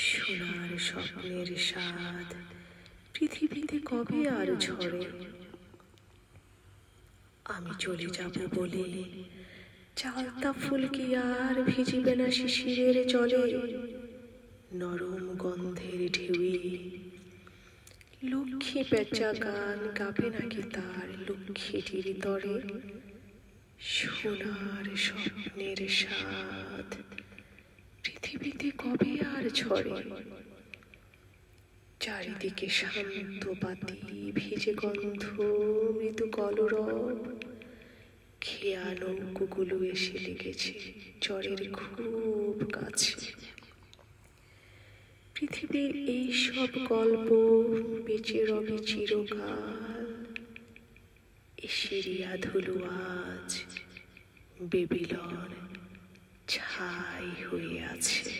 সোনার স্বপ্নের স্বাদ পৃথিবীতে কবে আর ঝরে। আমি চলে যাব বলে চালতা ফুল কি আর ভিজিবে না শিশিরের জলে। নরম গন্ধের ঢেউয়ে লক্ষ্মী পেঁচা গান গাবে নাকি তার লক্ষ্মীটির তরে। সোনার স্বপ্নের স্বাদ পৃথিবীতে কবে আর ঝরে। চারিদিকে শান্ত বাতি ভিজে গন্ধ মৃদু কলরব। খেয়া নৌকোগুলো এসে লেগেছে চরের খুব কাছে। পৃথিবীর এই সব গল্প বেঁচে রবে চিরকাল। এ সিরিয়া ধুলো আজ বেবিলন ছাই হয়ে আছে।